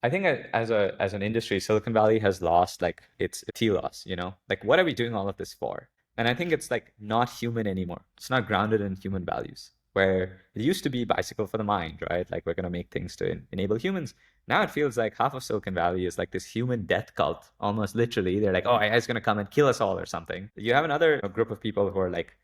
I think as an industry, Silicon Valley has lost like its telos, Like what are we doing all of this for? And I think it's like not human anymore. It's not grounded in human values. Where it used to be bicycle for the mind, right? Like we're gonna make things to enable humans. Now it feels like half of Silicon Valley is like this human death cult, almost literally. They're like, oh, AI is gonna come and kill us all or something. You have another group of people who are like,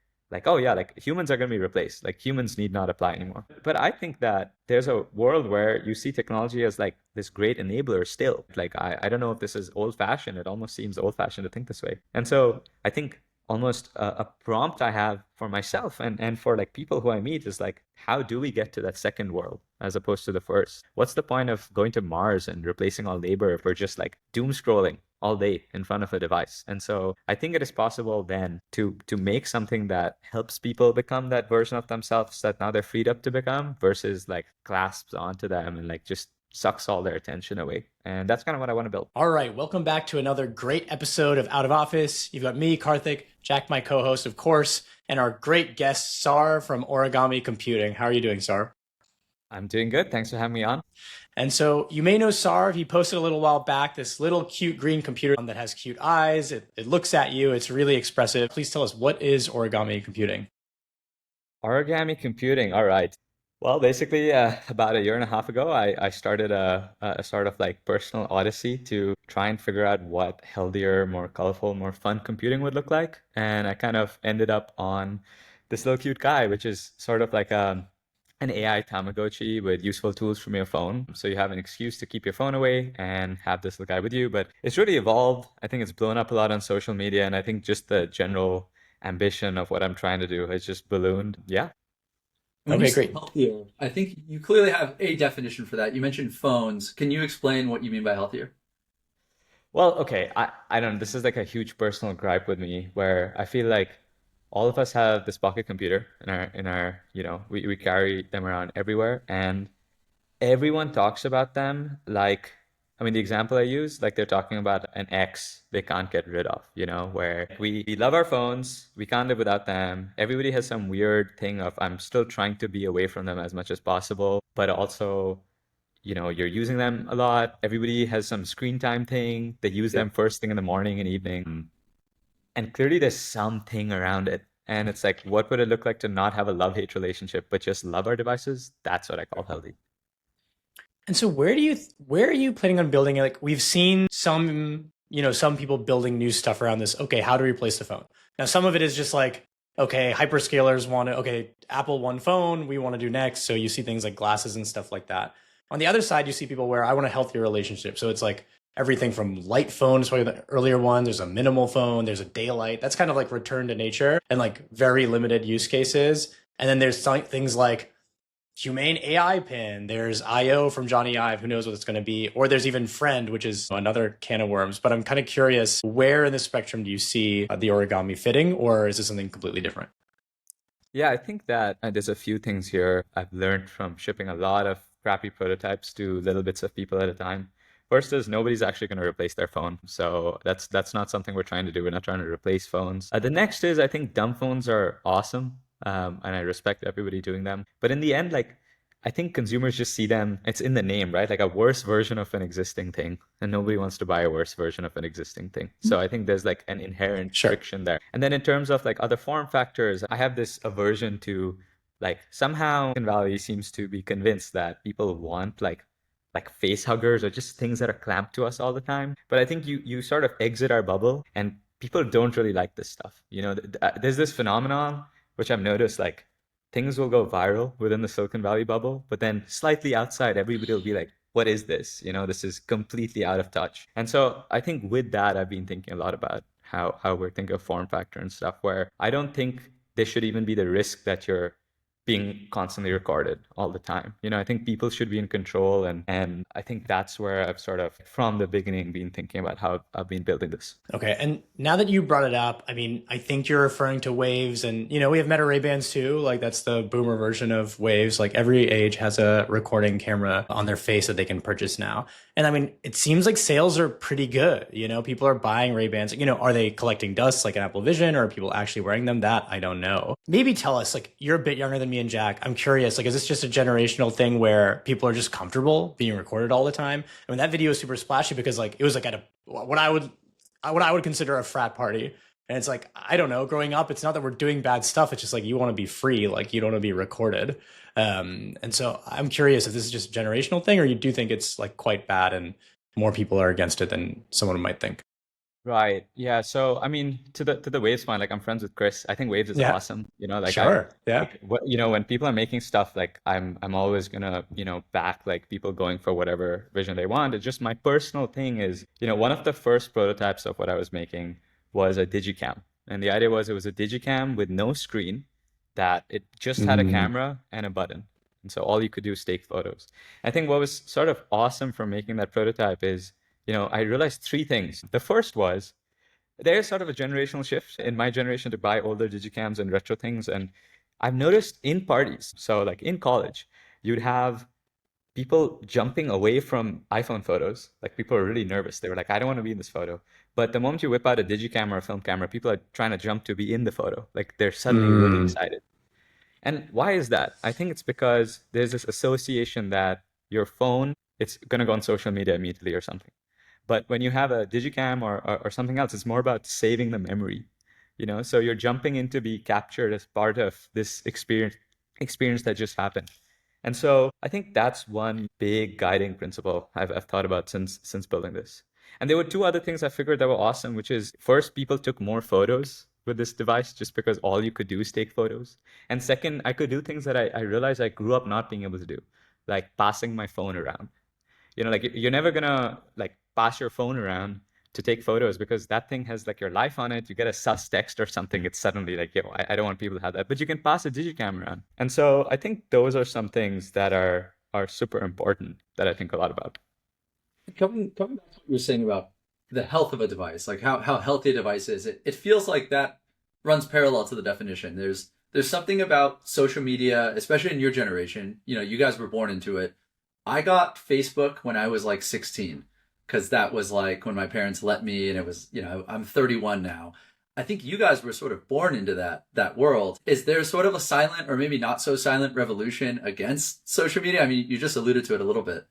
oh yeah, like humans are going to be replaced. Like humans need not apply anymore. But I think that there's a world where you see technology as like this great enabler still. Like I don't know if this is old fashioned. It almost seems old fashioned to think this way. And so I think almost a prompt I have for myself and for like people who I meet is like, how do we get to that second world as opposed to the first? What's the point of going to Mars and replacing all labor if we're just like doom scrolling all day in front of a device? And so I think it is possible then to make something that helps people become that version of themselves that now they're freed up to become versus like clasps onto them and like just sucks all their attention away. And that's kind of what I want to build. All right. Welcome back to another great episode of Out of Office. You've got me, Kartik, Jack, my co-host, of course, and our great guest, Sarv from Origami Computing. How are you doing, Sarv? I'm doing good. Thanks for having me on. And so you may know Sarv. He posted a little while back this little cute green computer that has cute eyes. It looks at you. It's really expressive. Please tell us, what is Origami Computing? Origami Computing. All right. Well, basically, about a year and a half ago, I started a sort of like personal odyssey to try and figure out what healthier, more colorful, more fun computing would look like. And I kind of ended up on this little cute guy, which is sort of like an AI Tamagotchi with useful tools from your phone. So you have an excuse to keep your phone away and have this little guy with you. But it's really evolved. I think it's blown up a lot on social media. And I think just the general ambition of what I'm trying to do has just ballooned. Yeah. Okay, great. Healthier, I think you clearly have a definition for that. You mentioned phones. Can you explain what you mean by healthier? Well, okay. I don't know. This is like a huge personal gripe with me where I feel like all of us have this pocket computer in our, we carry them around everywhere and everyone talks about them like, I mean, the example I use, like they're talking about an ex they can't get rid of, where we love our phones, we can't live without them. Everybody has some weird thing of I'm still trying to be away from them as much as possible, but also, you're using them a lot. Everybody has some screen time thing. They use them first thing in the morning and evening. And clearly there's something around it. And it's like, what would it look like to not have a love-hate relationship, but just love our devices? That's what I call healthy. And so where are you planning on building it? Like we've seen some people building new stuff around this. Okay, how to replace the phone. Now, some of it is just like, okay, hyperscalers Apple one phone, we want to do next. So you see things like glasses and stuff like that. On the other side, you see people where I want a healthier relationship. So it's like everything from light phones, probably the earlier one, there's a minimal phone, there's a daylight. That's kind of like return to nature and like very limited use cases. And then there's things like humane AI pin, there's IO from Johnny Ive, who knows what it's going to be, or there's even Friend, which is another can of worms. But I'm kind of curious, where in the spectrum do you see the origami fitting, or is this something completely different? Yeah, I think that there's a few things here I've learned from shipping a lot of crappy prototypes to little bits of people at a time. First is nobody's actually going to replace their phone. So that's not something we're trying to do. We're not trying to replace phones. The next is I think dumb phones are awesome. And I respect everybody doing them. But in the end, like, I think consumers just see them, it's in the name, right? Like a worse version of an existing thing. And nobody wants to buy a worse version of an existing thing. So I think there's like an inherent friction there. And then in terms of like other form factors, I have this aversion to like somehow Silicon Valley seems to be convinced that people want like face huggers or just things that are clamped to us all the time. But I think you sort of exit our bubble and people don't really like this stuff. There's this phenomenon which I've noticed, like things will go viral within the Silicon Valley bubble, but then slightly outside, everybody will be like, what is this? This is completely out of touch. And so I think with that, I've been thinking a lot about how we're thinking of form factor and stuff, where I don't think there should even be the risk that you're being constantly recorded all the time. I think people should be in control. And I think that's where I've sort of, from the beginning, been thinking about how I've been building this. Okay. And now that you brought it up, I mean, I think you're referring to Waves and, we have Meta Ray-Bans too. Like that's the boomer version of Waves. Like every age has a recording camera on their face that they can purchase now. And I mean, it seems like sales are pretty good. People are buying Ray-Bans. Are they collecting dust like an Apple Vision or are people actually wearing them? That I don't know. Maybe tell us, like, you're a bit younger than me. me and Jack, I'm curious, like, is this just a generational thing where people are just comfortable being recorded all the time? I mean, that video is super splashy because like it was like at a what I would consider a frat party. And it's like, I don't know, growing up, it's not that we're doing bad stuff. It's just like you want to be free, like you don't want to be recorded. And so I'm curious if this is just a generational thing or you do think it's like quite bad and more people are against it than someone might think. Right. Yeah. So I mean, to the Waves point, like I'm friends with Chris. I think Waves is Yeah, awesome. You know, like I sure. Yeah. like what when people are making stuff, like I'm always gonna, back like people going for whatever vision they want. It's just my personal thing is, one of the first prototypes of what I was making was a Digicam. And the idea was it was a Digicam with no screen, that it just had a Mm. camera and a button. And so all you could do is take photos. I think what was sort of awesome from making that prototype is, I realized three things. The first was there's sort of a generational shift in my generation to buy older digicams and retro things. And I've noticed in parties, so like in college, you'd have people jumping away from iPhone photos. Like people are really nervous. They were like, I don't want to be in this photo. But the moment you whip out a digicam or a film camera, people are trying to jump to be in the photo. Like they're suddenly really Mm. excited. And why is that? I think it's because there's this association that your phone, it's going to go on social media immediately or something. But when you have a digicam or something else, it's more about saving the memory, So you're jumping in to be captured as part of this experience that just happened. And so I think that's one big guiding principle I've thought about since building this. And there were two other things I figured that were awesome, which is first, people took more photos with this device just because all you could do is take photos. And second, I could do things that I realized I grew up not being able to do, like passing my phone around. Like you're never gonna like pass your phone around to take photos because that thing has like your life on it. You get a sus text or something, it's suddenly like, I don't want people to have that. But you can pass a digicam around. And so I think those are some things that are super important that I think a lot about. Coming back to what you were saying about the health of a device, like how healthy a device is, it feels like that runs parallel to the definition. There's something about social media, especially in your generation. You guys were born into it. I got Facebook when I was like 16, because that was like when my parents let me, and it was, I'm 31 now. I think you guys were sort of born into that world. Is there sort of a silent or maybe not so silent revolution against social media? I mean, you just alluded to it a little bit.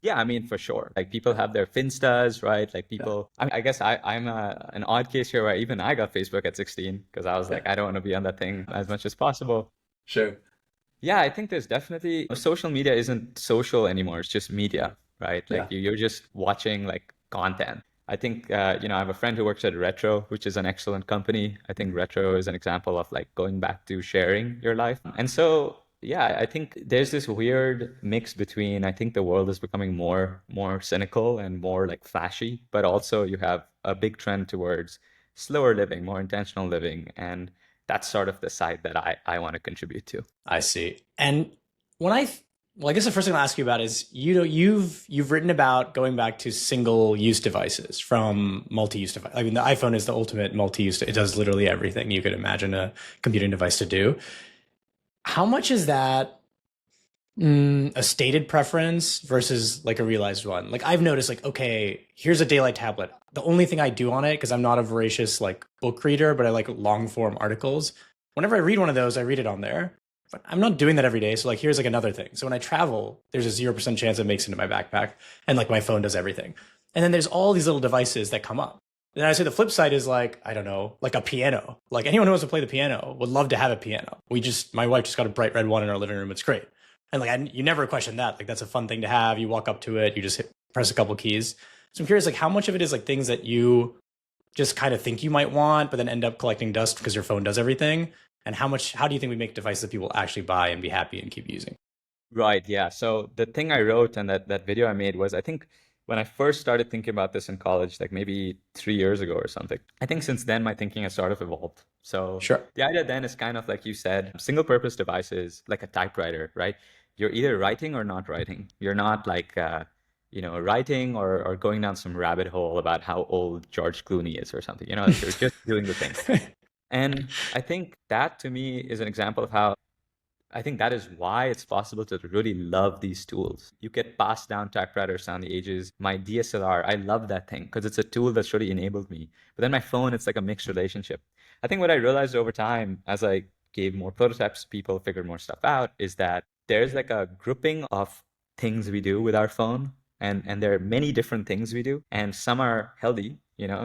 Yeah, I mean, for sure. Like people have their Finstas, right? Like Yeah. people, I mean, I guess I'm an odd case here where even I got Facebook at 16 because I was Yeah. like, I don't want to be on that thing as much as possible. Sure. Yeah, I think there's definitely social media isn't social anymore. It's just media, right? Yeah. Like you're just watching like content. I think, I have a friend who works at Retro, which is an excellent company. I think Retro is an example of like going back to sharing your life. And so, yeah, I think there's this weird mix between, I think the world is becoming more cynical and more like flashy, but also you have a big trend towards slower living, more intentional living. And that's sort of the side that I want to contribute to. I see. And when well, I guess the first thing I'll ask you about is, you've written about going back to single use devices from multi-use device. I mean, the iPhone is the ultimate multi-use. It does literally everything you could imagine a computing device to do. How much is that a stated preference versus like a realized one? Like I've noticed, like, okay, here's a daylight tablet. The only thing I do on it, because I'm not a voracious like book reader, but I like long form articles. Whenever I read one of those, I read it on there. But I'm not doing that every day. So like here's like another thing. So when I travel, there's a 0% chance it makes it into my backpack. And like my phone does everything. And then there's all these little devices that come up. Then I say the flip side is like, I don't know, like a piano. Like anyone who wants to play the piano would love to have a piano. My wife just got a bright red one in our living room. It's great. And like, you never question that. Like that's a fun thing to have. You walk up to it, you just press a couple keys. So I'm curious, like how much of it is like things that you just kind of think you might want, but then end up collecting dust because your phone does everything? And how do you think we make devices that people actually buy and be happy and keep using? Right, yeah. So the thing I wrote and that video I made was, I think when I first started thinking about this in college, like maybe 3 years ago or something, I think since then my thinking has sort of evolved. So Sure. the idea then is kind of like you said, single purpose devices, like a typewriter, right? You're either writing or not writing. You're not like, writing or going down some rabbit hole about how old George Clooney is or something. Like you're just doing the thing. And I think that to me is an example of how I think that is why it's possible to really love these tools. You get passed down typewriters down the ages. My DSLR, I love that thing because it's a tool that's really enabled me. But then my phone, it's like a mixed relationship. I think what I realized over time as I gave more prototypes to people, figured more stuff out, is that there's like a grouping of things we do with our phone, and there are many different things we do, and some are healthy,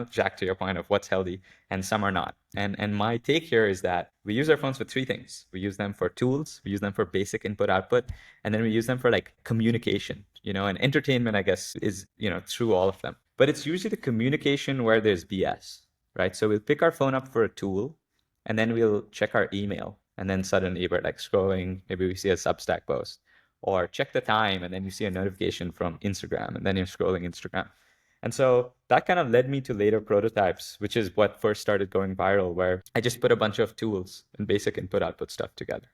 Jack, to your point of what's healthy, and some are not. And my take here is that we use our phones for three things. We use them for tools, we use them for basic input output, and then we use them for like communication, and entertainment, I guess, is, through all of them. But it's usually the communication where there's BS, right? So we'll pick our phone up for a tool, and then we'll check our email, and then suddenly we're like scrolling, maybe we see a Substack post, or check the time, and then you see a notification from Instagram, and then you're scrolling Instagram. And so that kind of led me to later prototypes, which is what first started going viral, where I just put a bunch of tools and basic input output stuff together.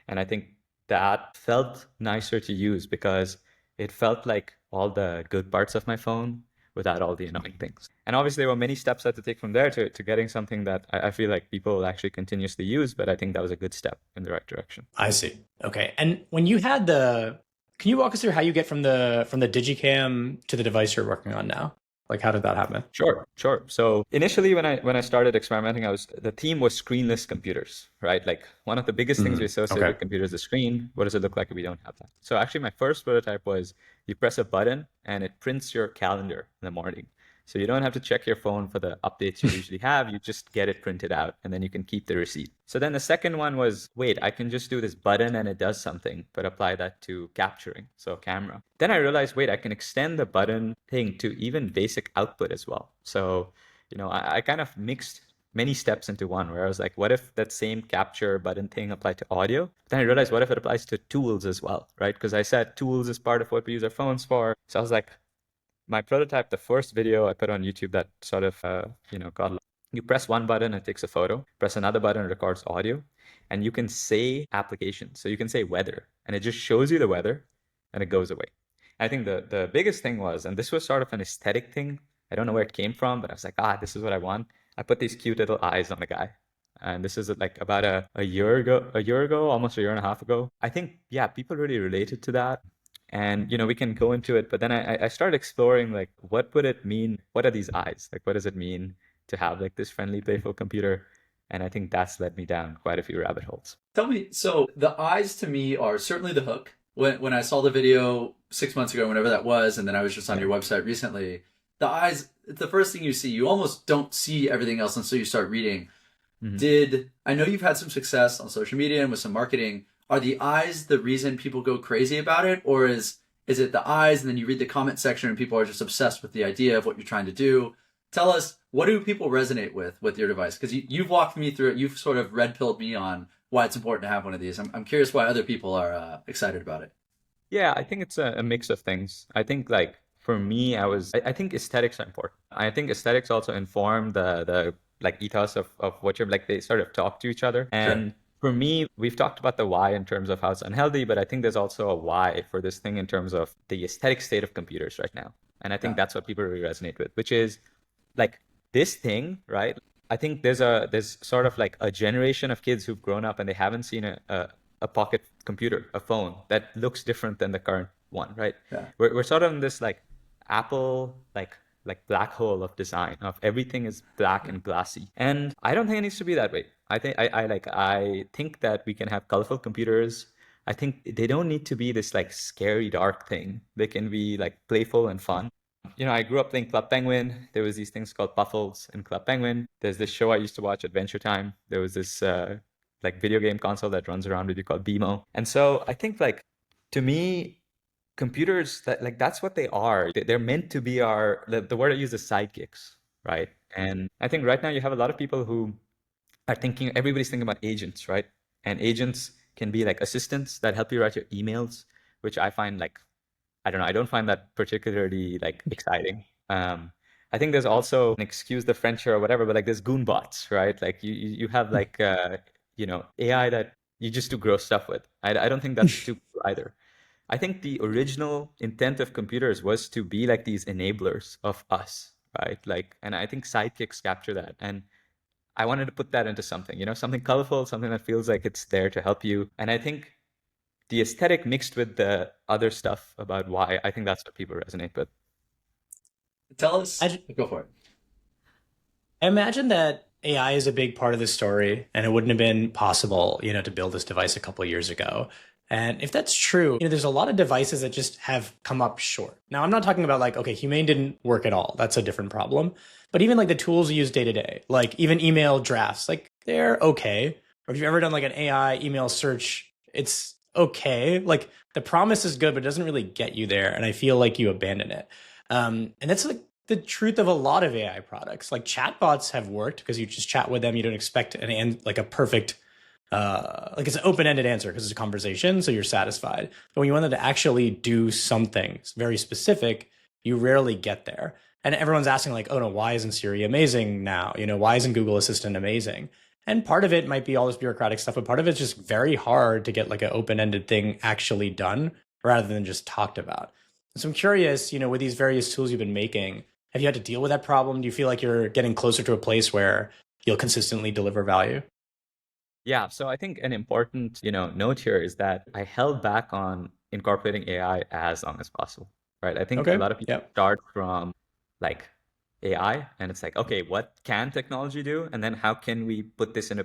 And I think that felt nicer to use because it felt like all the good parts of my phone without all the annoying things. And obviously there were many steps I had to take from there to getting something that I feel like people actually continuously use, but I think that was a good step in the right direction. I see. Okay. And when you had can you walk us through how you get from the Digicam to the device you're working on now? Like, how did that happen? Sure. So initially, when I started experimenting, the theme was screenless computers, right? Like one of the biggest things we associate with computers is screen. What does it look like if we don't have that? So actually, my first prototype was you press a button and it prints your calendar in the morning. So you don't have to check your phone for the updates you usually have. You just get it printed out, and then you can keep the receipt. So then the second one was, wait, I can just do this button and it does something, but apply that to capturing, so camera. Then I realized, wait, I can extend the button thing to even basic output as well. So, I kind of mixed many steps into one, where I was like, what if that same capture button thing applied to audio? Then I realized, what if it applies to tools as well, right? Because I said tools is part of what we use our phones for. So I was like, my prototype, the first video I put on YouTube that sort of, got, you press one button, it takes a photo, press another button, it records audio, and you can say applications. So you can say weather, and it just shows you the weather, and it goes away. I think the biggest thing was, and this was sort of an aesthetic thing, I don't know where it came from, but I was like, this is what I want. I put these cute little eyes on the guy. And this is like about a year ago, almost a year and a half ago. I think, people really related to that. And, we can go into it, but then I started exploring, like, what would it mean? What are these eyes? Like, what does it mean to have like this friendly, playful computer? And I think that's led me down quite a few rabbit holes. Tell me, so the eyes to me are certainly the hook. When I saw the video 6 months ago, whenever that was, and then I was just on your website recently, the eyes, it's the first thing you see. You almost don't see everything else until you start reading. I know you've had some success on social media and with some marketing. Are the eyes the reason people go crazy about it? Or is it the eyes and then you read the comment section and people are just obsessed with the idea of what you're trying to do? Tell us, what do people resonate with your device? Because you've walked me through it. You've sort of red-pilled me on why it's important to have one of these. I'm curious why other people are excited about it. Yeah, I think it's a mix of things. I think like for me, I think aesthetics are important. I think aesthetics also inform the like ethos of what you're like, they sort of talk to each other. And for me, we've talked about the why in terms of how it's unhealthy, but I think there's also a why for this thing in terms of the aesthetic state of computers right now. And I think that's what people really resonate with, which is like this thing, right? I think there's sort of like a generation of kids who've grown up and they haven't seen a pocket computer, a phone that looks different than the current one, right? Yeah. We're sort of in this like Apple like black hole of design, of everything is black and glassy. And I don't think it needs to be that way. I think that we can have colorful computers. I think they don't need to be this like scary dark thing. They can be like playful and fun. I grew up playing Club Penguin. There was these things called Puffles in Club Penguin. There's this show I used to watch, Adventure Time. There was this like video game console that runs around with you called BMO. And so I think like, to me, computers, that's what they are. They're meant to be the word I use is sidekicks, right? And I think right now you have a lot of people who are everybody's thinking about agents, right? And agents can be like assistants that help you write your emails, which I find like, I don't know, I don't find that particularly like exciting. I think there's also, excuse the French or whatever, but like there's goon bots, right? Like you have like, AI that you just do gross stuff with. I don't think that's stupid either. I think the original intent of computers was to be like these enablers of us, right? Like, and I think sidekicks capture that. And I wanted to put that into something, something colorful, something that feels like it's there to help you. And I think the aesthetic mixed with the other stuff about why, I think that's what people resonate with. Tell us. Go for it. I imagine that AI is a big part of the story, and it wouldn't have been possible, to build this device a couple of years ago. And if that's true, there's a lot of devices that just have come up short. Now, I'm not talking about like, okay, Humane didn't work at all. That's a different problem. But even like the tools we use day to day, like even email drafts, like they're okay. Or if you've ever done like an AI email search, it's okay. Like the promise is good, but it doesn't really get you there. And I feel like you abandon it. And that's like the truth of a lot of AI products. Like chatbots have worked because you just chat with them. You don't expect like a perfect, like it's an open-ended answer because it's a conversation, so you're satisfied. But when you want them to actually do something very specific, you rarely get there. And everyone's asking like, oh no, why isn't Siri amazing now? Why isn't Google Assistant amazing? And part of it might be all this bureaucratic stuff, but part of it's just very hard to get like an open-ended thing actually done rather than just talked about. So I'm curious, with these various tools you've been making, have you had to deal with that problem? Do you feel like you're getting closer to a place where you'll consistently deliver value? Yeah, so I think an important, note here is that I held back on incorporating AI as long as possible, right? I think a Okay. lot of people Yeah. start from like AI and it's like, okay, what can technology do? And then how can we put this in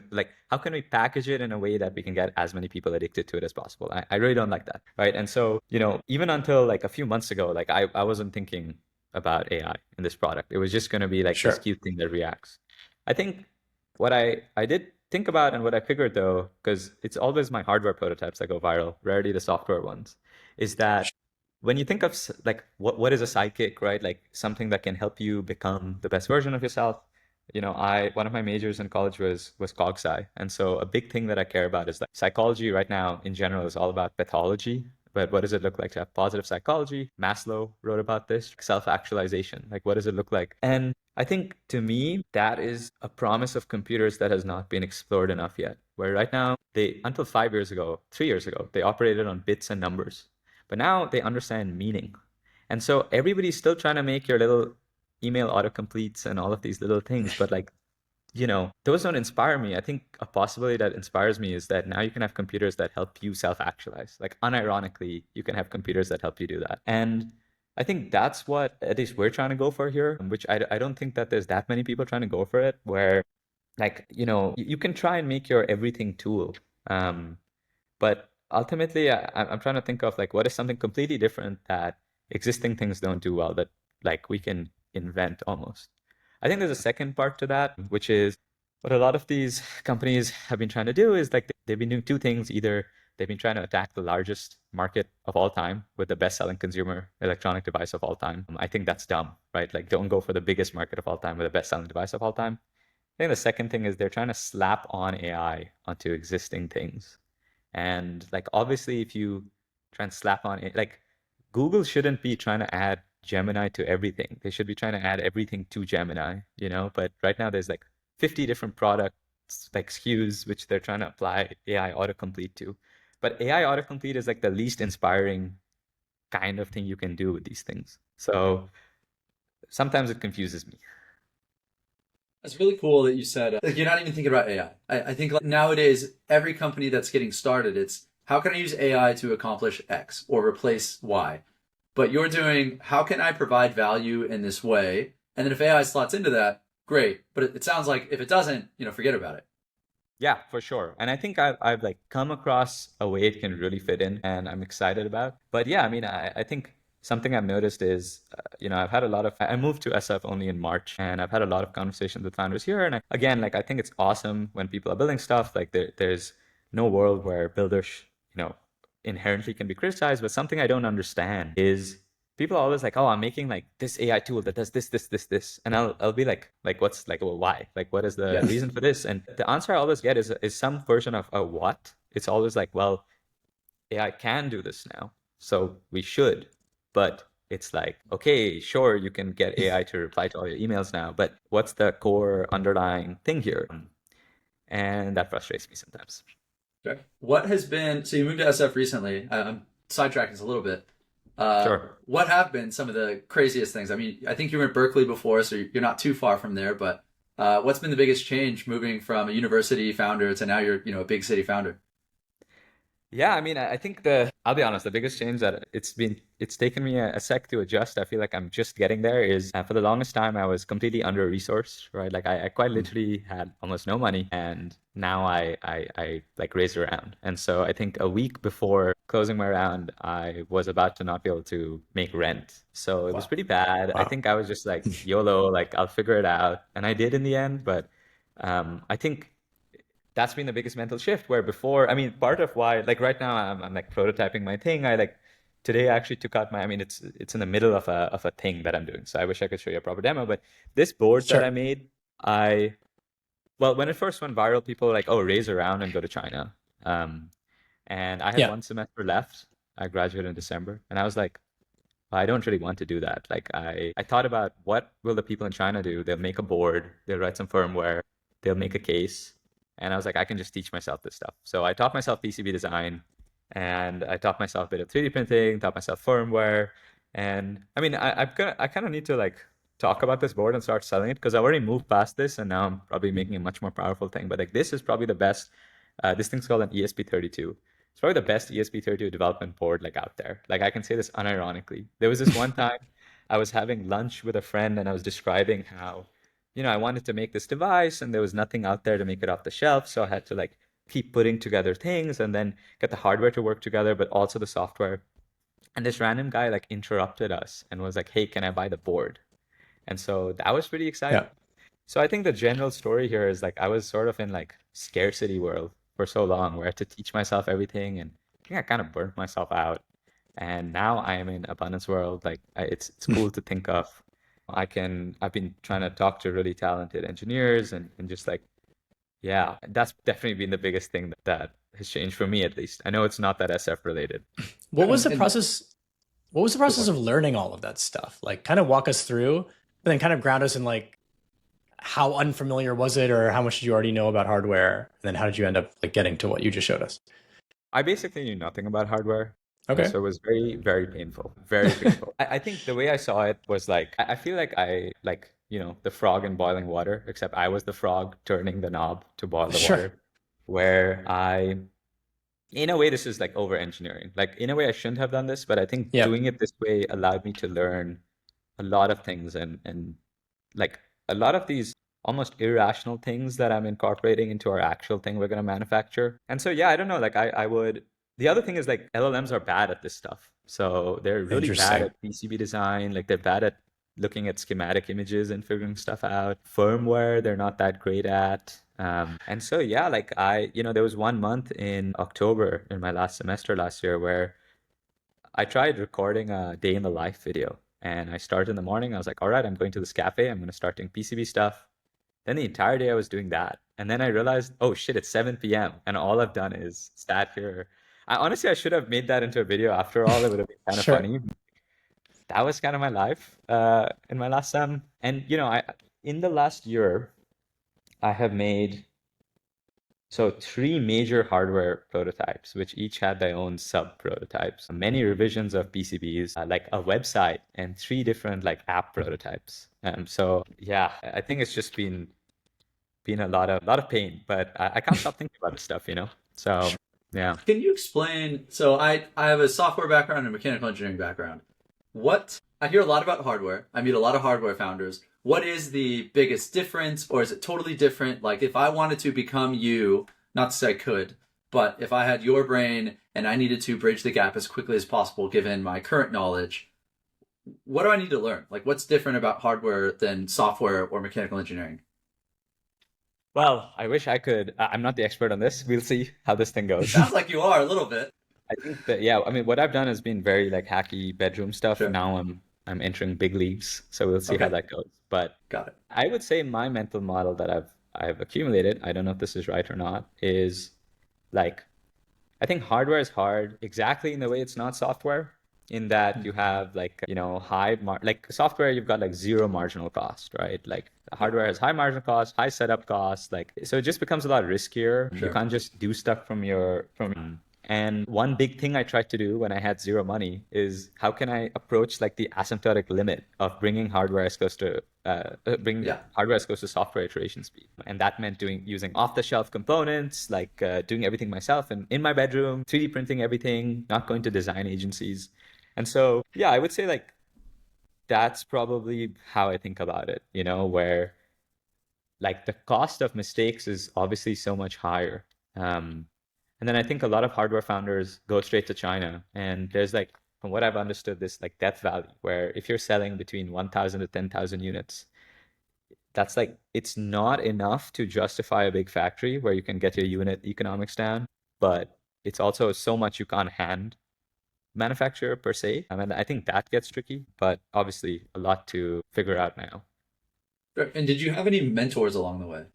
how can we package it in a way that we can get as many people addicted to it as possible? I really don't like that, right? And so, even until like a few months ago, like I wasn't thinking about AI in this product. It was just going to be like this Sure. cute thing that reacts. I think what I did think about and what I figured though, because it's always my hardware prototypes that go viral, rarely the software ones, is that when you think of like what is a sidekick, right? Like something that can help you become the best version of yourself. I one of my majors in college was CogSci, and so a big thing that I care about is like psychology right now in general is all about pathology. But what does it look like to have positive psychology? Maslow wrote about this, self-actualization. Like, what does it look like? And I think to me, that is a promise of computers that has not been explored enough yet. Where right now, until 5 years ago, 3 years ago, they operated on bits and numbers. But now they understand meaning. And so everybody's still trying to make your little email autocompletes and all of these little things. But like, those don't inspire me. I think a possibility that inspires me is that now you can have computers that help you self-actualize. Like unironically, you can have computers that help you do that. And I think that's what at least we're trying to go for here, which I don't think that there's that many people trying to go for it, where like, you can try and make your everything tool. But ultimately, I'm trying to think of like what is something completely different that existing things don't do well that like we can invent almost. I think there's a second part to that, which is what a lot of these companies have been trying to do is like they've been doing two things. Either they've been trying to attack the largest market of all time with the best-selling consumer electronic device of all time. I think that's dumb, right? Like don't go for the biggest market of all time with the best-selling device of all time. I think the second thing is they're trying to slap on AI onto existing things. And like obviously if you try and slap on it, like Google shouldn't be trying to add Gemini to everything. They should be trying to add everything to Gemini, But right now there's like 50 different products, like SKUs, which they're trying to apply AI autocomplete to. But AI autocomplete is like the least inspiring kind of thing you can do with these things. So sometimes it confuses me. That's really cool that you said like you're not even thinking about AI. I think like nowadays every company that's getting started, it's how can I use AI to accomplish X or replace Y? But you're doing how can I provide value in this way? And then if AI slots into that, great. But it sounds like if it doesn't, forget about it. Yeah, for sure. And I think I've like come across a way it can really fit in and I'm excited about. But yeah, I mean, I think something I've noticed is, I've had a lot of, I moved to SF only in March and I've had a lot of conversations with founders here. And again, like, I think it's awesome when people are building stuff, like there's no world where builders, inherently can be criticized. But something I don't understand is people are always like, oh, I'm making like this AI tool that does this. And I'll be like, what's like, well, why? Like, what is the Yes. reason for this? And the answer I always get is some version of a what? It's always like, well, AI can do this now, so we should. But it's like, okay, sure, you can get AI to reply to all your emails now, but what's the core underlying thing here? And that frustrates me sometimes. Okay. What has been so you moved to SF recently? I'm sidetracking this a little bit. Sure. What have been some of the craziest things? I mean, I think you were in Berkeley before, so you're not too far from there. But what's been the biggest change moving from a university founder to now you're a big city founder? Yeah, I mean, I think I'll be honest, the biggest change that it's taken me a sec to adjust. I feel like I'm just getting there is for the longest time, I was completely under-resourced, right? Like I quite Mm. literally had almost no money, and now I like raised around. And so I think a week before closing my round, I was about to not be able to make rent. So it was Wow. pretty bad. I Wow. think I was just like YOLO, like I'll figure it out. And I did in the end, but I think that's been the biggest mental shift where before, I mean, part of why, like right now I'm like prototyping my thing. I like today I actually took out my, I mean, it's in the middle of a thing that I'm doing. So I wish I could show you a proper demo, but this board that I Sure. made, I, well, when it first went viral, people were like, oh, raise around and go to China. Um, and I had Yeah. one semester left. I graduated in December and I was like, I don't really want to do that. Like I thought about what will the people in China do? They'll make a board, they'll write some firmware, they'll make a case. And I was like, I can just teach myself this stuff. So I taught myself PCB design and I taught myself a bit of 3D printing, taught myself firmware. And I mean, I kind of need to like talk about this board and start selling it because I've already moved past this and now I'm probably making a much more powerful thing. But like this is probably the best. This thing's called an ESP32. It's probably the best ESP32 development board like out there. Like I can say this unironically. There was this one time I was having lunch with a friend and I was describing how, I wanted to make this device and there was nothing out there to make it off the shelf. So I had to like keep putting together things and then get the hardware to work together, but also the software. And this random guy like interrupted us and was like, hey, can I buy the board? And so that was pretty exciting. Yeah. So I think the general story here is like I was sort of in like scarcity world for so long where I had to teach myself everything and I think I kind of burnt myself out. And now I am in abundance world. Like it's cool to think of. I've been trying to talk to really talented engineers and just like, yeah, that's definitely been the biggest thing that has changed for me at least. I know it's not that SF related. What was the And process? What was the process of learning all of that stuff? Like, kind of walk us through, but then kind of ground us in like how unfamiliar was it, or how much did you already know about hardware, and then how did you end up like getting to what you just showed us? I basically knew nothing about hardware. Okay. So it was very, very painful. Very painful. I think the way I saw it was like, I feel like the frog in boiling water, except I was the frog turning the knob to boil the Sure. water, where in a way, this is like over engineering. Like, in a way, I shouldn't have done this, but I think Yeah. doing it this way allowed me to learn a lot of things and like a lot of these almost irrational things that I'm incorporating into our actual thing we're going to manufacture. And so, yeah, I don't know. Like, I would. The other thing is like LLMs are bad at this stuff. So they're really bad Interesting. at PCB design. Like, they're bad at looking at schematic images and figuring stuff out. Firmware, they're not that great at. And so, yeah, like there was one month in October in my last semester last year where I tried recording a day in the life video. And I started in the morning. I was like, all right, I'm going to this cafe. I'm going to start doing PCB stuff. Then the entire day I was doing that. And then I realized, oh shit, it's 7 p.m. And all I've done is sat here. I should have made that into a video after all. It would have been kind of Sure. funny. That was kind of my life in my last sem. And, in the last year, I have made three major hardware prototypes, which each had their own sub prototypes, many revisions of PCBs, like a website, and three different like app prototypes. So yeah, I think it's just been a lot of pain, but I can't stop thinking about this stuff. So yeah. can you explain? So I have a software background and a mechanical engineering background. What I hear a lot about hardware. I meet a lot of hardware founders. What is the biggest difference, or is it totally different? Like if I wanted to become you, not to say I could, but if I had your brain and I needed to bridge the gap as quickly as possible given my current knowledge, what do I need to learn? Like what's different about hardware than software or mechanical engineering? Well, I wish I could. I'm not the expert on this. We'll see how this thing goes. Sounds like you are a little bit. I think that yeah, I mean what I've done has been very like hacky bedroom stuff. Sure. Now I'm entering big leagues, so we'll see how Okay. that goes. But Got it. I would say my mental model that I've accumulated, I don't know if this is right or not, is like I think hardware is hard exactly in the way it's not software, in that you have like, like software, you've got like zero marginal cost, right? Like hardware has high marginal cost, high setup cost, like so it just becomes a lot riskier. You Sure. can't just do stuff from And one big thing I tried to do when I had zero money is how can I approach like the asymptotic limit of bringing hardware as close to Yeah. software iteration speed. And that meant using off-the-shelf components, like doing everything myself and in my bedroom, 3D printing everything, not going to design agencies. And so, yeah, I would say like that's probably how I think about it, where like the cost of mistakes is obviously so much higher. And then I think a lot of hardware founders go straight to China, and there's like, from what I've understood, this like death valley where if you're selling between 1,000 to 10,000 units, that's like it's not enough to justify a big factory where you can get your unit economics down, but it's also so much you can't hand manufacture per se. I mean, I think that gets tricky, but obviously a lot to figure out now. And did you have any mentors along the way?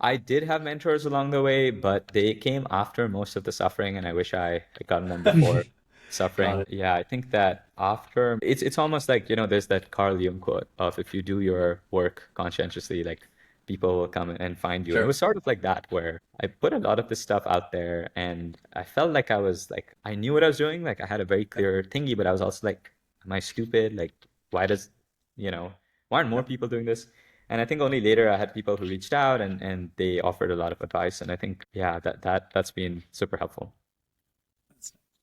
I did have mentors along the way, but they came after most of the suffering, and I wish I had gotten them before Got suffering. it. Yeah, I think that after it's almost like, there's that Carl Jung quote of if you do your work conscientiously, like people will come and find you. And it Sure. was sort of like that where I put a lot of this stuff out there and I felt like I was like I knew what I was doing. Like I had a very clear thingy, but I was also like, am I stupid? Like why does, you know, why aren't more Yep. people doing this? And I think only later I had people who reached out and they offered a lot of advice. And I think, yeah, that's been super helpful.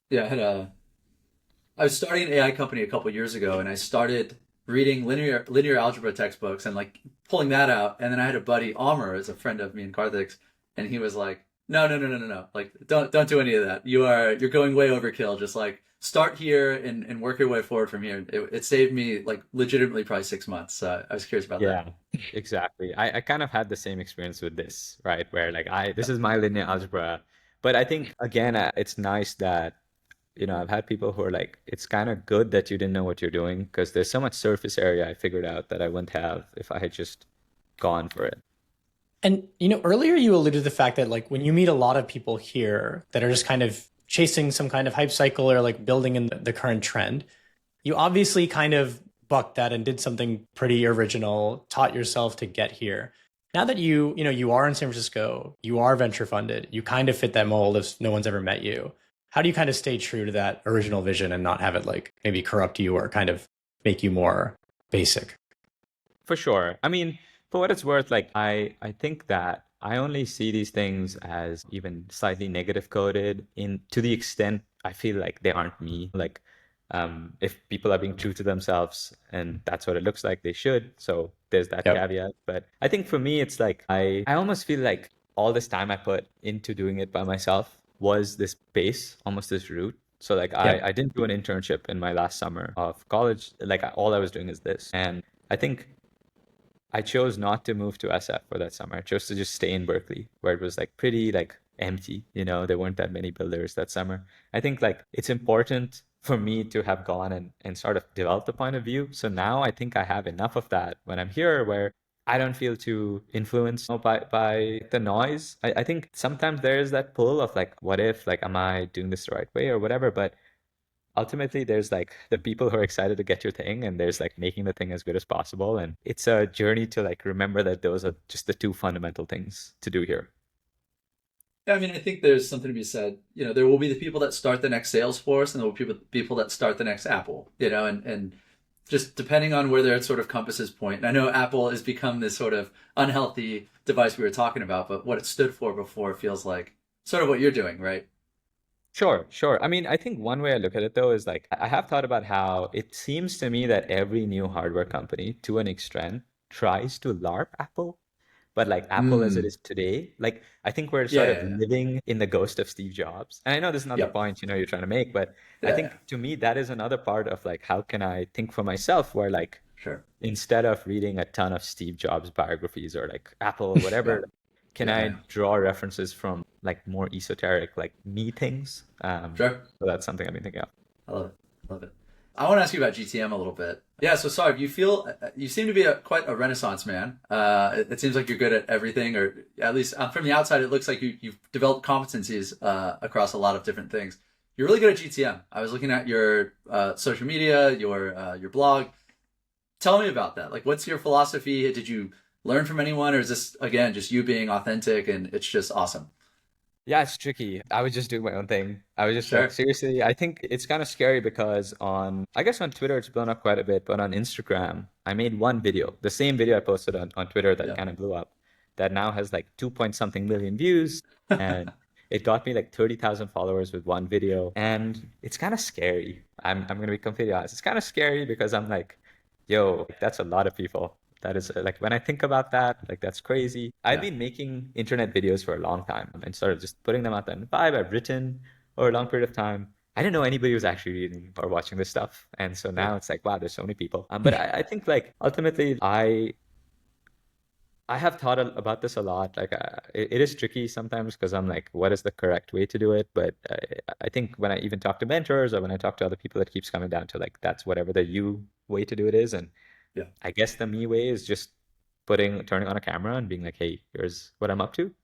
Yeah, I was starting an AI company a couple years ago, and I started reading linear algebra textbooks and like pulling that out. And then I had a buddy, Amr, is a friend of me and Karthik's, and he was like, "No, no, no, no, no, no! Like, don't do any of that. You're going way overkill. Just like start here and work your way forward from here." It saved me like legitimately probably 6 months. I was curious about that. Yeah, exactly. I kind of had the same experience with this, right? Where like this is my linear algebra. But I think again, it's nice that, I've had people who are like, it's kind of good that you didn't know what you're doing because there's so much surface area I figured out that I wouldn't have if I had just gone for it. And earlier you alluded to the fact that like when you meet a lot of people here that are just kind of chasing some kind of hype cycle or like building in the current trend, you obviously kind of bucked that and did something pretty original, taught yourself to get here. Now that you are in San Francisco, you are venture funded, you kind of fit that mold if no one's ever met you. How do you kind of stay true to that original vision and not have it like maybe corrupt you or kind of make you more basic? For sure. I mean, for what it's worth, like I think that I only see these things as even slightly negative coded in to the extent I feel like they aren't me. Like if people are being true to themselves and that's what it looks like, they should. So there's that Yep. caveat. But I think for me, it's like I almost feel like all this time I put into doing it by myself was this base, almost this root. So like Yep. I didn't do an internship in my last summer of college. Like all I was doing is this. And I think I chose not to move to SF for that summer. I chose to just stay in Berkeley, where it was like pretty like empty. There weren't that many builders that summer. I think like it's important for me to have gone and sort of developed a point of view. So now I think I have enough of that when I'm here where I don't feel too influenced by the noise. I think sometimes there is that pull of like, what if, like, am I doing this the right way or whatever? But ultimately there's like the people who are excited to get your thing and there's like making the thing as good as possible, and it's a journey to like remember that those are just the two fundamental things to do here. Yeah, I mean, I think there's something to be said. There will be the people that start the next Salesforce, and there will be people that start the next Apple. And just depending on where their sort of compasses point. And I know Apple has become this sort of unhealthy device we were talking about, but what it stood for before feels like sort of what you're doing, right? Sure. I mean, I think one way I look at it though is like I have thought about how it seems to me that every new hardware company to an extent tries to LARP Apple. But like Apple as it Mm. is today, like I think we're Yeah, sort of yeah, yeah. living in the ghost of Steve Jobs. And I know this is not the Yep. point, you're trying to make, but I Yeah, yeah. think to me that is another part of like how can I think for myself where like Sure. instead of reading a ton of Steve Jobs biographies or like Apple, whatever, Yeah. can Yeah, I yeah. draw references from like more esoteric, like me things? Sure. So that's something I've been thinking of. I love it. I love it. I want to ask you about GTM a little bit. Yeah, so Sarv, you seem to be quite a renaissance man. It seems like you're good at everything, or at least from the outside, it looks like you've developed competencies across a lot of different things. You're really good at GTM. I was looking at your social media, your blog. Tell me about that. Like, what's your philosophy? Did you learn from anyone, or is this again just you being authentic and it's just awesome? Yeah, it's tricky. I was just doing my own thing. I was just like, Sure. seriously, I think it's kind of scary because I guess on Twitter it's blown up quite a bit, but on Instagram, I made one video, the same video I posted on Twitter that Yeah. kind of blew up, that now has like 2 point something million views. And it got me like 30,000 followers with one video. And it's kind of scary. I'm going to be completely honest. It's kind of scary because I'm like, yo, that's a lot of people. That is like when I think about that, like that's crazy. I've Yeah. been making internet videos for a long time and sort of just putting them out there. And vibe I've written over a long period of time. I didn't know anybody was actually reading or watching this stuff. And so Yeah. now it's like, wow, there's so many people. But I think like ultimately I have thought about this a lot. Like it is tricky sometimes because I'm like, what is the correct way to do it? But I think when I even talk to mentors or when I talk to other people, it keeps coming down to like, that's whatever the you way to do it is. And Yeah. I guess the me way is just turning on a camera and being like, hey, here's what I'm up to.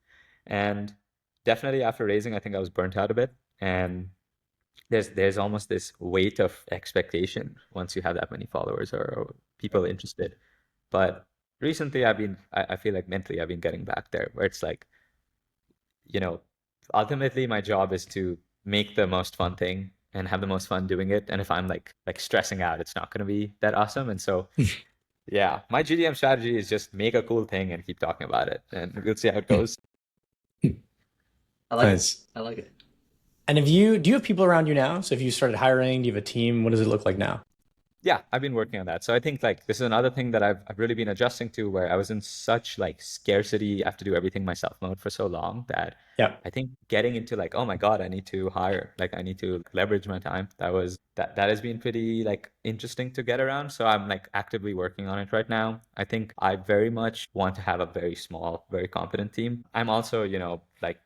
And definitely after raising, I think I was burnt out a bit. And there's almost this weight of expectation once you have that many followers or people interested. But recently I feel like mentally I've been getting back there where it's like, you know, ultimately my job is to make the most fun thing and have the most fun doing it. And if I'm like stressing out, it's not going to be that awesome. And so yeah, my GDM strategy is just make a cool thing and keep talking about it, and we'll see how it goes. I like it. Nice. I like it. And do you have people around you now? So if you started hiring, do you have a team? What does it look like now? Yeah, I've been working on that. So I think like this is another thing that I've really been adjusting to where I was in such like scarcity, I have to do everything myself mode for so long that Yeah. I think getting into like, oh my God, I need to hire, like I need to leverage my time. That has been pretty like interesting to get around. So I'm like actively working on it right now. I think I very much want to have a very small, very competent team. I'm also, like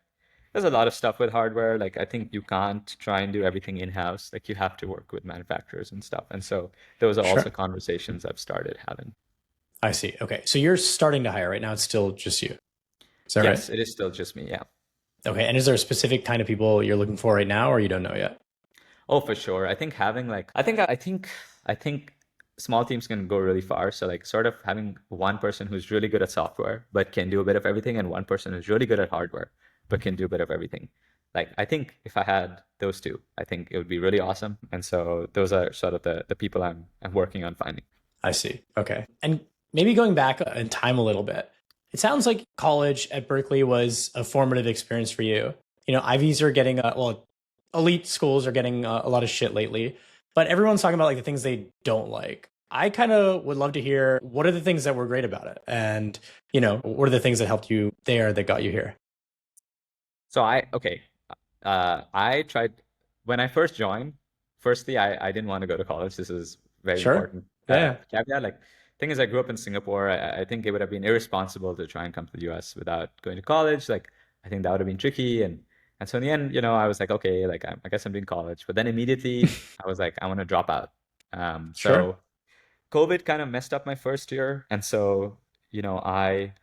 there's a lot of stuff with hardware. Like I think you can't try and do everything in-house. Like you have to work with manufacturers and stuff. And so those are also Sure. conversations I've started having. I see. Okay. So you're starting to hire right now. It's still just you. Is that right? Yes, it is still just me. Yeah. Okay. And is there a specific kind of people you're looking for right now, or you don't know yet? Oh, for sure. I think having like I think small teams can go really far. So like sort of having one person who's really good at software but can do a bit of everything and one person who's really good at hardware but can do a bit of everything. Like I think if I had those two, I think it would be really awesome. And so those are sort of the people I'm working on finding. I see. Okay. And maybe going back in time a little bit, it sounds like college at Berkeley was a formative experience for you. Ivies are getting, well, elite schools are getting a lot of shit lately, but everyone's talking about like the things they don't like. I kind of would love to hear what are the things that were great about it, and what are the things that helped you there that got you here. So okay. I tried when I first joined. Firstly, I didn't want to go to college. This is very Sure. important Yeah. caveat. Like, thing is, I grew up in Singapore. I think it would have been irresponsible to try and come to the US without going to college. Like, I think that would have been tricky. And so in the end, I was like, okay, like I guess I'm doing college. But then immediately, I was like, I want to drop out. Sure. So COVID kind of messed up my first year, and so I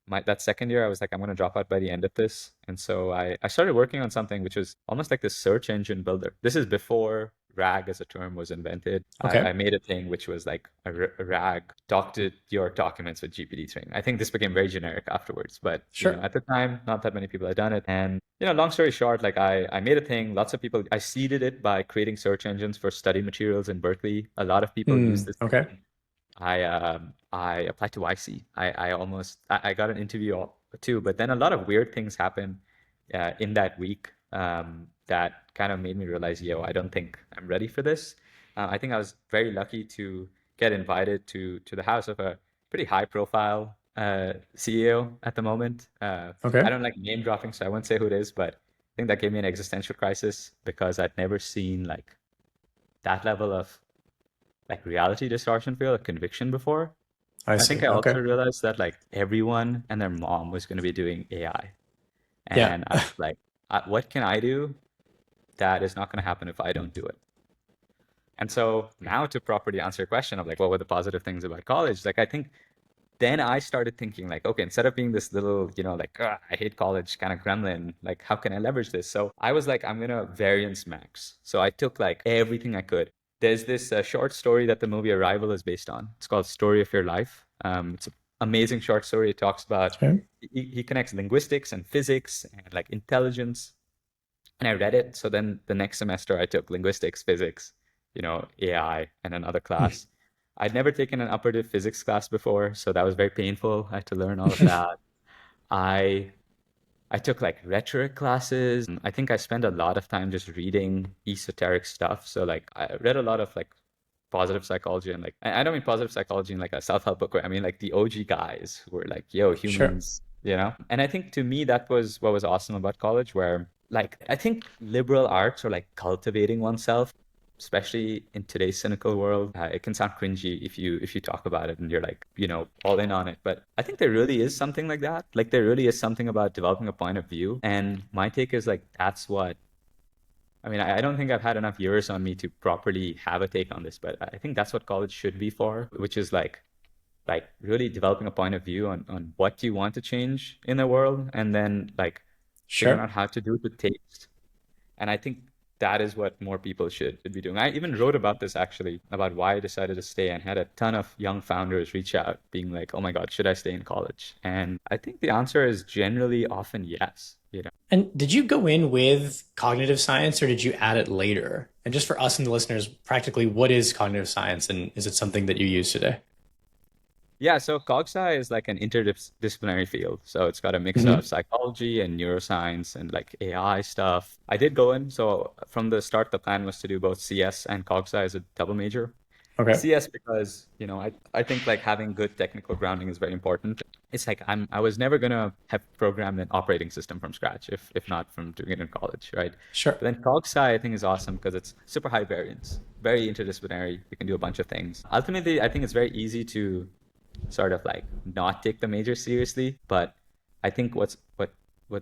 my that second year I was like, I'm gonna drop out by the end of this. And so I started working on something which was almost like this search engine builder. This is before RAG as a term was invented. I Okay. made a thing which was like a RAG, talk to your documents with GPT string. I think this became very generic afterwards, but Sure. at the time, not that many people had done it. And long story short, like I made a thing, lots of people, I seeded it by creating search engines for study materials in Berkeley. A lot of people use this Okay. thing. I applied to YC. I got an interview too, but then a lot of weird things happened in that week that kind of made me realize, yo, I don't think I'm ready for this. I think I was very lucky to get invited to the house of a pretty high profile CEO at the moment. I Okay. don't like name dropping, so I won't say who it is, but I think that gave me an existential crisis because I'd never seen like that level of like reality distortion feel like conviction before. I I see. think I Okay. also realized that like everyone and their mom was going to be doing AI. Yeah. And I was like, what can I do that is not going to happen if I don't do it? And so now to properly answer your question of like, what were the positive things about college? Like, I think then I started thinking like, okay, instead of being this little, like, I hate college kind of gremlin, like, how can I leverage this? So I was like, I'm going to variance max. So I took like everything I could. There's this short story that the movie Arrival is based on. It's called Story of Your Life. It's a amazing short story. It talks about Okay. he connects linguistics and physics and like intelligence. And I read it. So then the next semester I took linguistics, physics, AI, and another class. I'd never taken an upper div physics class before, so that was very painful. I had to learn all of that. I I took like rhetoric classes. I think I spent a lot of time just reading esoteric stuff. So like I read a lot of like positive psychology and like I don't mean positive psychology in like a self-help book, right? I mean like the OG guys who were like, yo, Sure. humans, you know? And I think to me that was what was awesome about college, where like I think liberal arts are like cultivating oneself, especially in today's cynical world. It can sound cringy if you talk about it and you're like, all in on it. But I think there really is something like that. Like there really is something about developing a point of view. And my take is like that's what I mean, I don't think I've had enough years on me to properly have a take on this, but I think that's what college should be for, which is like really developing a point of view on what you want to change in the world and then like figuring Sure. out how to do it with taste. And I think that is what more people should be doing. I even wrote about this actually, about why I decided to stay, and had a ton of young founders reach out being like, oh my God, should I stay in college? And I think the answer is generally often yes. And did you go in with cognitive science or did you add it later? And just for us and the listeners, practically, what is cognitive science and is it something that you use today? Yeah, so CogSci is like an interdisciplinary field. So it's got a mix of Hmm. psychology and neuroscience and like AI stuff. I did go in, so from the start, the plan was to do both CS and CogSci as a double major. Okay. CS because, I think like having good technical grounding is very important. It's like I was never gonna have programmed an operating system from scratch if not from doing it in college, right? Sure. But then CogSci I think is awesome because it's super high variance, very interdisciplinary. You can do a bunch of things. Ultimately, I think it's very easy to sort of like not take the major seriously, but I think what's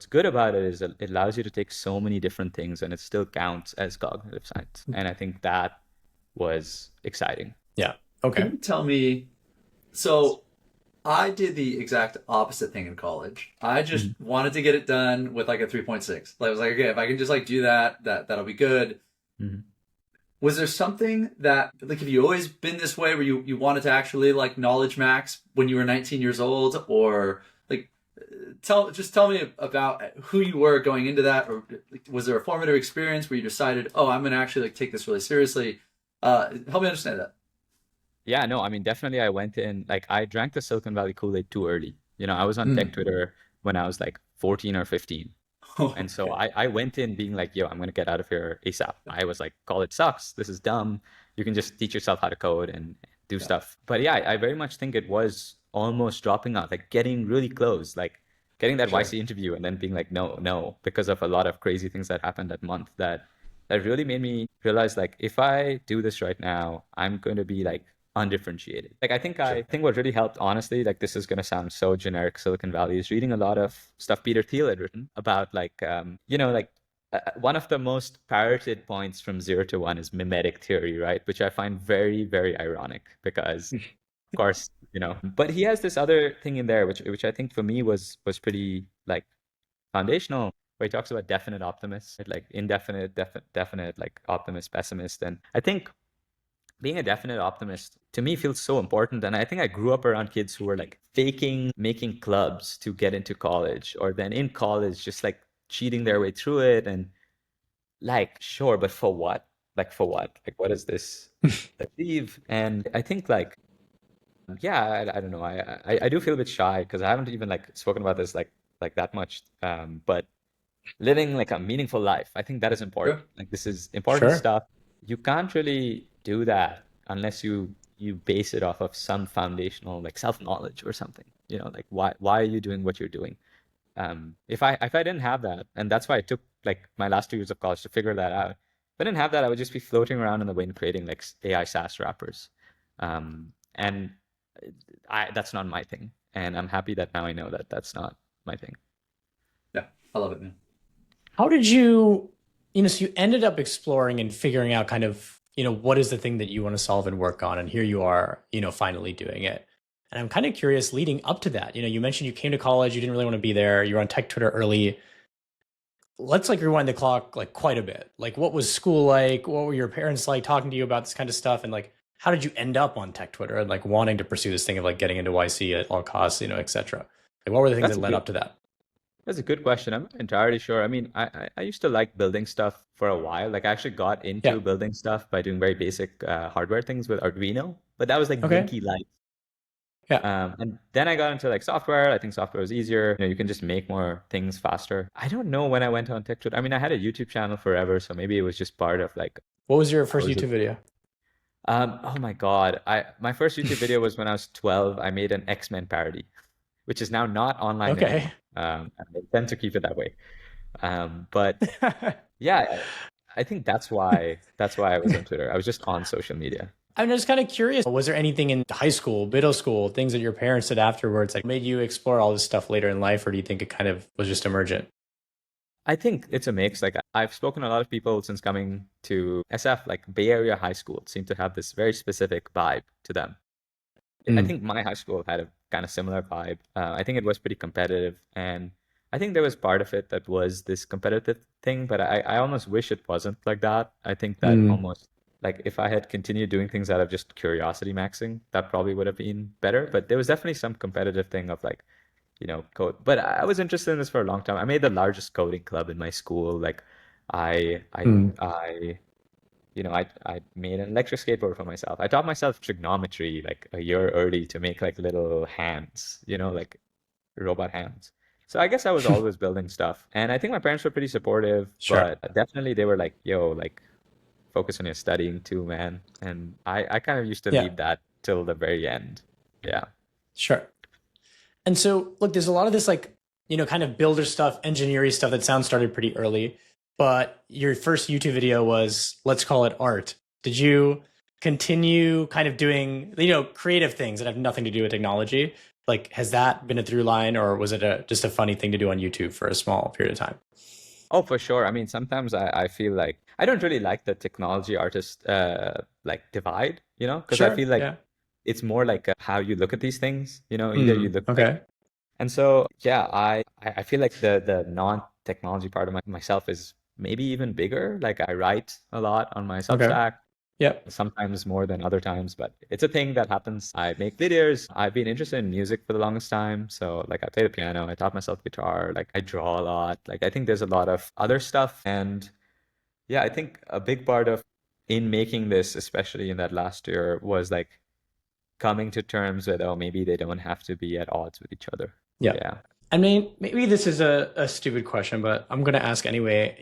good about it is it allows you to take so many different things and it still counts as cognitive science. And I think that was exciting. Yeah. Can Okay. you tell me? So I did the exact opposite thing in college. I just Mhm. wanted to get it done with like a 3.6. Like, I was like, okay, if I can just like do that, that'll be good. Mhm. Was there something that like have you always been this way where you wanted to actually like knowledge max when you were 19 years old, or like tell me about who you were going into that, or like, was there a formative experience where you decided, oh, I'm gonna actually like take this really seriously? Help me understand that. Yeah, no, I mean, definitely I went in, like, I drank the Silicon Valley Kool-Aid too early. I was on tech Mm. Twitter when I was like 14 or 15. And so Okay. I went in being like, yo, I'm going to get out of here ASAP. I was like, college sucks. This is dumb. You can just teach yourself how to code and do Yeah. stuff. But yeah, I very much think it was almost dropping out, like getting really close, like getting that Sure. YC interview and then being like, no, no, because of a lot of crazy things that happened that month that really made me realize like if I do this right now, I'm going to be like undifferentiated. Like Sure. I think what really helped, honestly, like this is gonna sound so generic Silicon Valley, is reading a lot of stuff Peter Thiel had written about like like one of the most parroted points from 0 to 1 is mimetic theory, right? Which I find very, very ironic because of course, but he has this other thing in there which I think for me was pretty like foundational, where he talks about definite optimists, like indefinite, definite, like optimist, pessimist. And I think being a definite optimist to me feels so important. And I think I grew up around kids who were like faking making clubs to get into college, or then in college just like cheating their way through it. And like, sure, but for what? Like, for what? Like, what is this achieve? And I think like, yeah, I don't know. I do feel a bit shy because I haven't even like spoken about this like that much. But living like a meaningful life, I think that is important. Sure. Like this is important Sure. stuff. You can't really do that unless you base it off of some foundational like self-knowledge or something. Like why are you doing what you're doing? If I didn't have that, and that's why I took like my last 2 years of college to figure that out. If I didn't have that, I would just be floating around in the wind creating like AI SaaS wrappers. And I that's not my thing. And I'm happy that now I know that that's not my thing. Yeah. I love it, man. How did so you ended up exploring and figuring out kind of, what is the thing that you want to solve and work on? And here you are, finally doing it. And I'm kind of curious leading up to that. You mentioned you came to college, you didn't really want to be there, you were on tech Twitter early. Let's like rewind the clock like quite a bit. Like what was school like? What were your parents like talking to you about this kind of stuff? And like how did you end up on tech Twitter and like wanting to pursue this thing of like getting into YC at all costs, et cetera? Like what were the things That's that a led good up to that? that's a good question. I'm not entirely sure. I mean, I used to like building stuff for a while. Like I actually got Yeah. into building stuff by doing very basic hardware things with Arduino, but that was like Okay. Linky Light. Yeah. And then I got into like software. I think software was easier. You can just make more things faster. I don't know when I went on TikTok. I mean, I had a YouTube channel forever, so maybe it was just part of like What was your I first was. YouTube video? Oh my God, my first YouTube video was when I was 12. I made an X-Men parody, which is now not online Okay. anymore. I tend to keep it that way. But yeah, I think that's why I was on Twitter. I was just on social media. I'm just kind of curious. Was there anything in high school, middle school, things that your parents did afterwards that made you explore all this stuff later in life, or do you think it kind of was just emergent? I think it's a mix. Like I've spoken to a lot of people since coming to SF, like Bay Area high school seem to have this very specific vibe to them. I Mm. think my high school had a kind of similar vibe. I think it was pretty competitive, and I think there was part of it that was this competitive thing, but I almost wish it wasn't like that. I think that Mm. almost like if I had continued doing things out of just curiosity maxing, that probably would have been better. But there was definitely some competitive thing of like, code. But I was interested in this for a long time. I made the largest coding club in my school. Like I I Mm. I I made an electric skateboard for myself. I taught myself trigonometry like a year early to make like little hands, like robot hands. So I guess I was always building stuff. And I think my parents were pretty supportive, Sure. but definitely they were like, yo, like focus on your studying too, man. And I kind of used to Yeah. leave that till the very end. Yeah. Sure. And so, look, there's a lot of this, like, kind of builder stuff, engineering stuff that sounds started pretty early. But your first YouTube video was, let's call it art. Did you continue kind of doing, creative things that have nothing to do with technology? Like, has that been a through line, or was it just a funny thing to do on YouTube for a small period of time? Oh, for sure. I mean, sometimes I feel like I don't really like the technology artist like divide, because I Sure. feel like Yeah. it's more like how you look at these things, either you Mm. look like. Okay. And so, yeah, I feel like the non-technology part of myself is maybe even bigger. Like I write a lot on my Okay. Substack, Yep. sometimes more than other times, but it's a thing that happens. I make videos. I've been interested in music for the longest time. So like I play the piano, I taught myself guitar, like I draw a lot. Like I think there's a lot of other stuff. And yeah, I think a big part of in making this, especially in that last year, was like coming to terms with, oh, maybe they don't have to be at odds with each other. Yeah. Yeah. I mean, maybe this is a stupid question, but I'm going to ask anyway.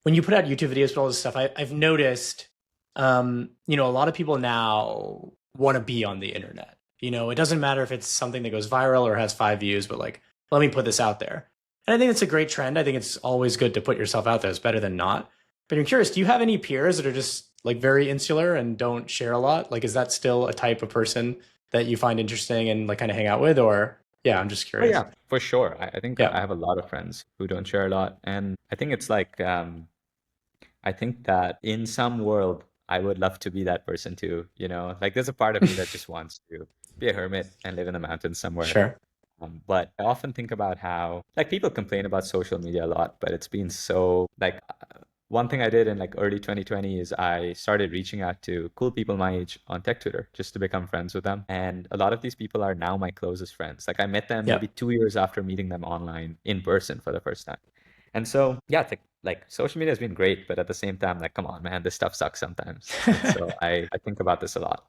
When you put out YouTube videos for all this stuff, I've noticed, a lot of people now want to be on the internet. It doesn't matter if it's something that goes viral or has 5 views, but like, let me put this out there. And I think it's a great trend. I think it's always good to put yourself out there. It's better than not. But I'm curious, do you have any peers that are just like very insular and don't share a lot? Like, is that still a type of person that you find interesting and like kind of hang out with? Or, yeah, I'm just Oh curious. yeah, for sure. I think Yeah. I have a lot of friends who don't share a lot, and I think it's like I think that in some world I would love to be that person too. Like there's a part of me that just wants to be a hermit and live in the mountains somewhere. Sure. But I often think about how like people complain about social media a lot, but it's been so like one thing I did in like early 2020 is I started reaching out to cool people my age on tech Twitter just to become friends with them. And a lot of these people are now my closest friends. Like I met them Yeah. maybe 2 years after meeting them online in person for the first time. And so, yeah, like social media has been great, but at the same time, like, come on, man, this stuff sucks sometimes. And so I think about this a lot.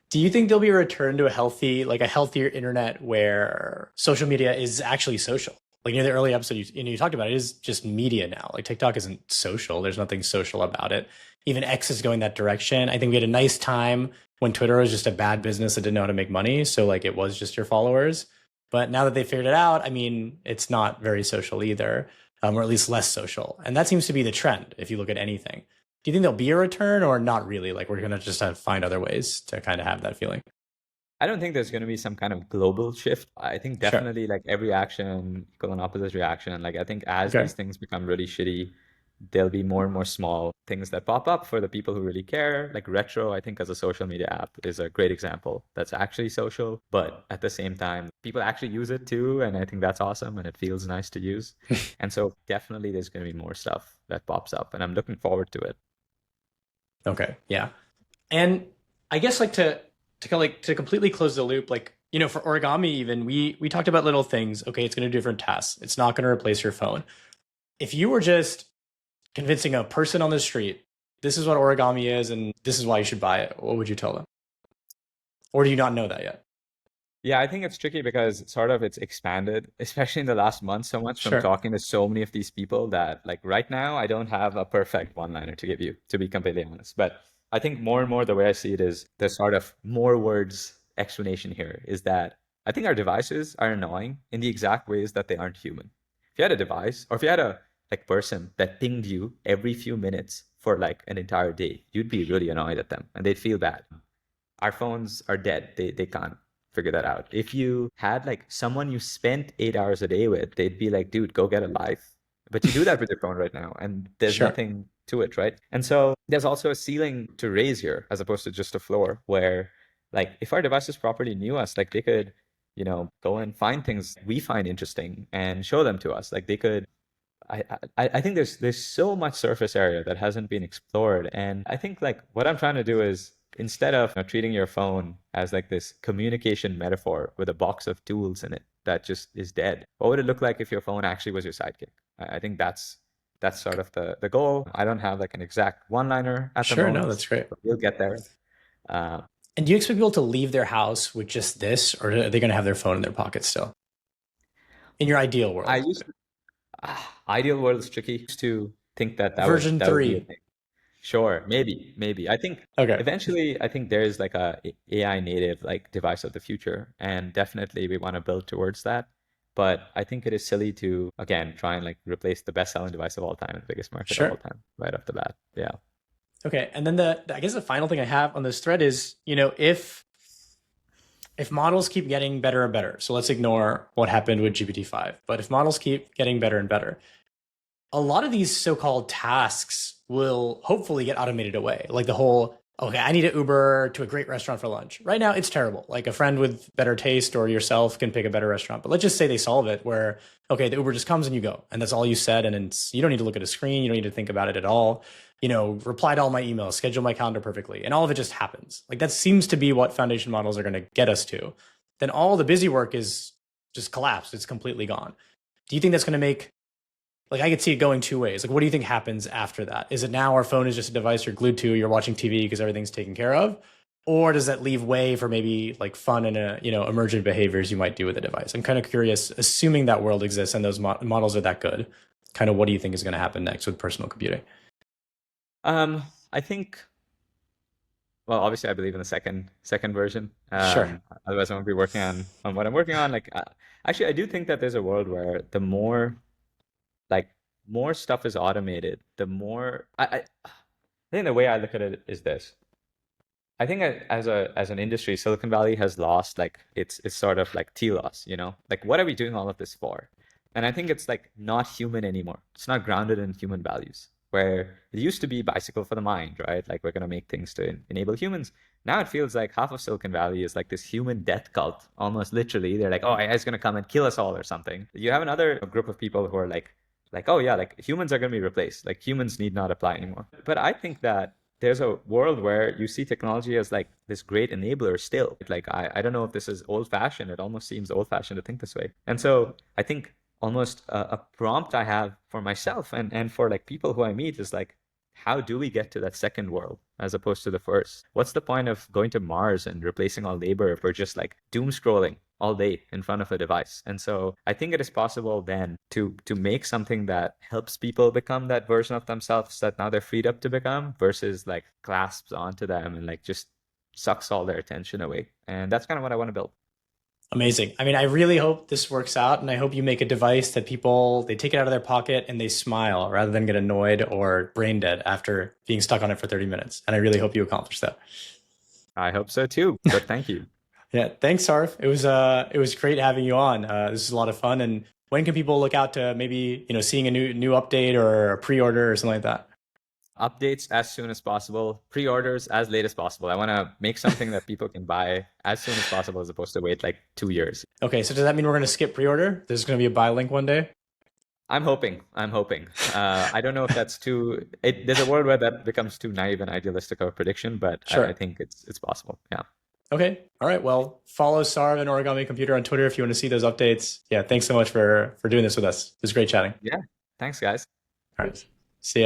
Do you think there'll be a return to a healthier internet where social media is actually social? Like in the early episode, you talked about it is just media now. Like TikTok isn't social. There's nothing social about it. Even X is going that direction. I think we had a nice time when Twitter was just a bad business that didn't know how to make money. So like it was just your followers. But now that they figured it out, I mean, it's not very social either, or at least less social. And that seems to be the trend if you look at anything. Do you think there'll be a return or not really? Like we're gonna just have to find other ways to kind of have that feeling. I don't think there's going to be some kind of global shift. I think Sure. definitely like every action equal an opposite reaction. Like I think as Okay. these things become really shitty, there'll be more and more small things that pop up for the people who really care. Like retro, I think as a social media app is a great example that's actually social, but at the same time, people actually use it too. And I think that's awesome and it feels nice to use. And so definitely there's going to be more stuff that pops up and I'm looking forward to it. Okay. Yeah. And I guess like to kind of like to completely close the loop, like for origami even we talked about little things. Okay, it's going to do different tasks. It's not going to replace your phone. If you were just convincing a person on the street, this is what origami is and this is why you should buy it, what would you tell them? Or do you not know that yet? Yeah, I think it's tricky because sort of it's expanded, especially in the last month so much from Sure. talking to so many of these people that like right now I don't have a perfect one-liner to give you, to be completely honest. But I think more and more the way I see it is the sort of more words explanation here is that I think our devices are annoying in the exact ways that they aren't human. If you had a device or if you had a like person that pinged you every few minutes for like an entire day, you'd be really annoyed at them and they'd feel bad. Our phones are dead. They can't figure that out. If you had like someone you spent 8 hours a day with, they'd be like, dude, go get a life. But you do that with your phone right now, and there's Sure. nothing to it, right? And so there's also a ceiling to raise here as opposed to just a floor where like if our devices properly knew us, like they could, go and find things we find interesting and show them to us. Like they could I think there's so much surface area that hasn't been explored. And I think like what I'm trying to do is instead of treating your phone as like this communication metaphor with a box of tools in it that just is dead, what would it look like if your phone actually was your sidekick? I think that's sort of the goal. I don't have like an exact one-liner at the Sure. No, moment, that's great. but we'll get there. Uh, And do you expect people to leave their house with just this, or are they going to have their phone in their pocket still? In your ideal I world, used to, ideal world is tricky. I used to think that version that would be a 3. thing. Sure, maybe. I think Okay. eventually, I think there's like a AI native like device of the future, and definitely we want to build towards that. But I think it is silly to again try and like replace the best-selling device of all time and the biggest market of all Sure. time right off the bat. Yeah. Okay. And then I guess the final thing I have on this thread is, if models keep getting better and better, so let's ignore what happened with GPT-5, but if models keep getting better and better, a lot of these so-called tasks will hopefully get automated away. Like the whole, okay, I need an Uber to a great restaurant for lunch. Right now, it's terrible. Like a friend with better taste or yourself can pick a better restaurant. But let's just say they solve it where, okay, the Uber just comes and you go, and that's all you said, and you don't need to look at a screen, you don't need to think about it at all. Reply to all my emails, schedule my calendar perfectly, and all of it just happens. Like that seems to be what foundation models are going to get us to. Then all the busy work is just collapsed. It's completely gone. Do you think that's going to make like I could see it going two ways. Like, what do you think happens after that? Is it now our phone is just a device you're glued to, you're watching TV because everything's taken care of? Or does that leave way for maybe like fun and emergent behaviors you might do with a device? I'm kind of curious, assuming that world exists and those models are that good, kind of what do you think is going to happen next with personal computing? I think well, obviously I believe in the second version. Sure. Otherwise I won't be working on what I'm working on. Like actually I do think that there's a world where the more like more stuff is automated, the more I think the way I look at it is this. I think as an industry, Silicon Valley has lost like it's sort of like telos, Like what are we doing all of this for? And I think it's like not human anymore. It's not grounded in human values. Where it used to be bicycle for the mind, right? Like we're gonna make things to enable humans. Now it feels like half of Silicon Valley is like this human death cult, almost literally. They're like, oh, AI is gonna come and kill us all or something. You have another group of people who are like, oh yeah, like humans are gonna be replaced. Like humans need not apply anymore. But I think that there's a world where you see technology as like this great enabler still. Like I don't know if this is old fashioned. It almost seems old fashioned to think this way. And so I think almost a prompt I have for myself and for like people who I meet is like, how do we get to that second world as opposed to the first? What's the point of going to Mars and replacing all labor if we're just like doom scrolling all day in front of a device? And so I think it is possible then to make something that helps people become that version of themselves that now they're freed up to become versus like clasps onto them and like just sucks all their attention away. And that's kind of what I want to build. Amazing. I mean, I really hope this works out, and I hope you make a device that people they take it out of their pocket and they smile rather than get annoyed or brain dead after being stuck on it for 30 minutes. And I really hope you accomplish that. I hope so too, but thank you. Yeah, thanks, Sarv. It was great having you on. This is a lot of fun. And when can people look out to maybe seeing a new update or a pre-order or something like that? Updates as soon as possible, pre-orders as late as possible. I want to make something that people can buy as soon as possible as opposed to wait like 2 years. Okay, so does that mean we're going to skip pre-order? There's going to be a buy link one day? I'm hoping. I'm hoping. I don't know if that's too. There's a world where that becomes too naive and idealistic of a prediction, but I Sure. think it's possible. Yeah. Okay. All right. Well, follow Sarv and Origami Computer on Twitter if you want to see those updates. Yeah. Thanks so much for doing this with us. It was great chatting. Yeah. Thanks, guys. All right. See ya.